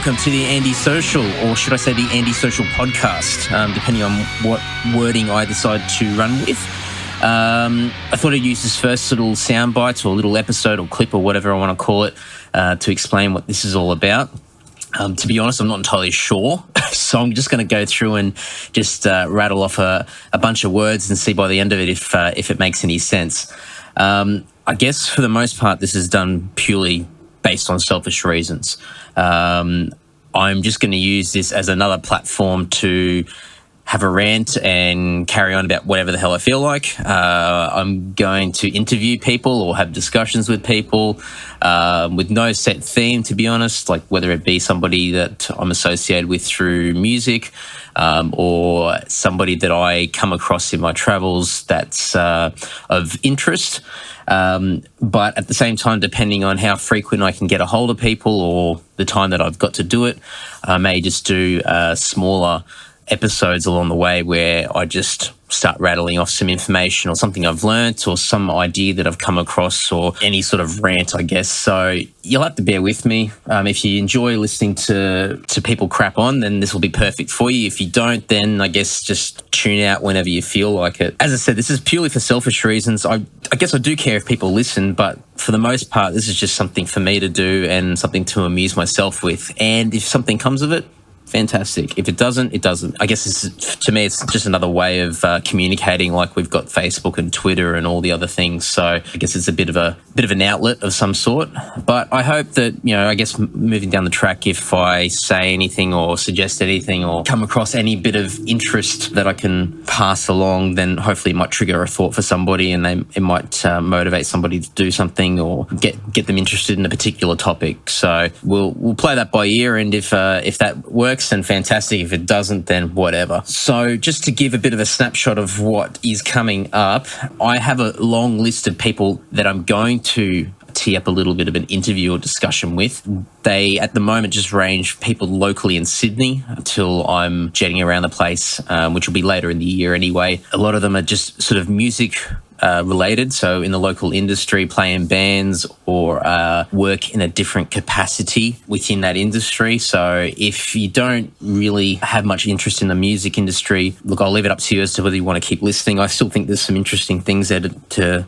welcome to the Anti-Social, or should I say the Anti-Social podcast, depending on what wording I decide to run with. I thought I'd use this first little soundbite or little episode or clip or whatever I want to call it to explain what this is all about. To be honest, I'm not entirely sure, so I'm just going to go through and just rattle off a bunch of words and see by the end of it if it makes any sense. I guess for the most part, this is done purely based on selfish reasons. I'm just going to use this as another platform to have a rant and carry on about whatever the hell I feel like. I'm going to interview people or have discussions with people with no set theme, to be honest, like whether it be somebody that I'm associated with through music or somebody that I come across in my travels that's of interest. But at the same time, depending on how frequent I can get a hold of people or the time that I've got to do it, I may just do smaller episodes along the way where I just start rattling off some information or something I've learnt or some idea that I've come across or any sort of rant, I guess. So you'll have to bear with me. If you enjoy listening to people crap on, then this will be perfect for you. If you don't, then I guess just tune out whenever you feel like it. As I said, this is purely for selfish reasons. I guess I do care if people listen, but for the most part, this is just something for me to do and something to amuse myself with. And if something comes of it, fantastic. If it doesn't, it doesn't. I guess to me, it's just another way of communicating, like we've got Facebook and Twitter and all the other things. So I guess it's a bit of an outlet of some sort. But I hope that, I guess moving down the track, if I say anything or suggest anything or come across any bit of interest that I can pass along, then hopefully it might trigger a thought for somebody and it might motivate somebody to do something or get them interested in a particular topic. So we'll play that by ear, and if that works, and fantastic. If it doesn't, then whatever. So just to give a bit of a snapshot of what is coming up, I have a long list of people that I'm going to tee up a little bit of an interview or discussion with. They, at the moment, just range people locally in Sydney until I'm jetting around the place, which will be later in the year anyway. A lot of them are just sort of music related, so in the local industry, playing bands or work in a different capacity within that industry. So if you don't really have much interest in the music industry, look, I'll leave it up to you as to whether you want to keep listening. I still think there's some interesting things there to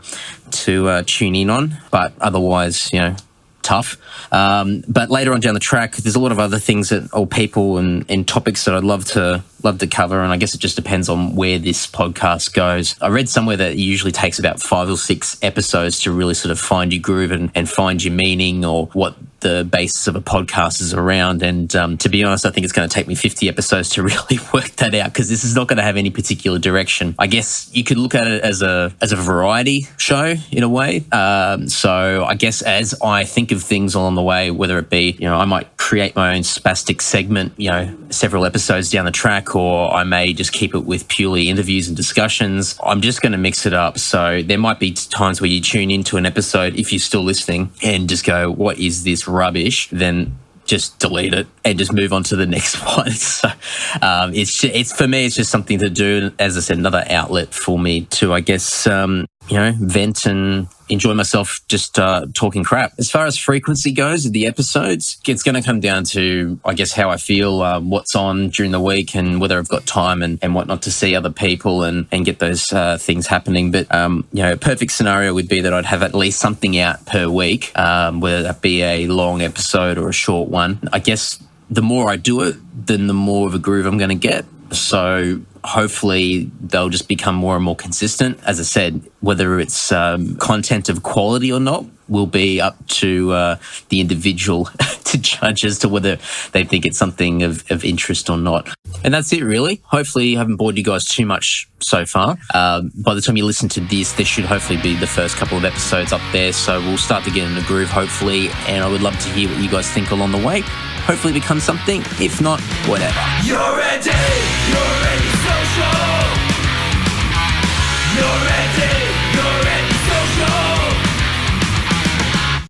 tune in on, but otherwise, tough. But later on down the track, there's a lot of other things or people and topics that I'd love to cover, and I guess it just depends on where this podcast goes. I read somewhere that it usually takes about 5 or 6 episodes to really sort of find your groove and find your meaning or what the basis of a podcast is around. And to be honest, I think it's going to take me 50 episodes to really work that out, because this is not going to have any particular direction. I guess you could look at it as a variety show in a way. So I guess as I think of things along the way, whether it be, I might create my own spastic segment, several episodes down the track, or I may just keep it with purely interviews and discussions. I'm just going to mix it up. So there might be times where you tune into an episode, if you're still listening, and just go, what is this rubbish? Then just delete it and just move on to the next one. So it's for me, it's just something to do. As I said, another outlet for me to, I guess, vent and enjoy myself just talking crap. As far as frequency goes of the episodes, it's going to come down to, I guess, how I feel, what's on during the week, and whether I've got time and whatnot to see other people and get those things happening. But, a perfect scenario would be that I'd have at least something out per week, whether that be a long episode or a short one. I guess the more I do it, then the more of a groove I'm going to get. So hopefully they'll just become more and more consistent. As I said, whether it's content of quality or not will be up to the individual to judge as to whether they think it's something of interest or not. And that's it, really. Hopefully I haven't bored you guys too much so far. By the time you listen to this, there should hopefully be the first couple of episodes up there. So we'll start to get in the groove, hopefully. And I would love to hear what you guys think along the way. Hopefully it becomes something. If not, whatever. You're ready!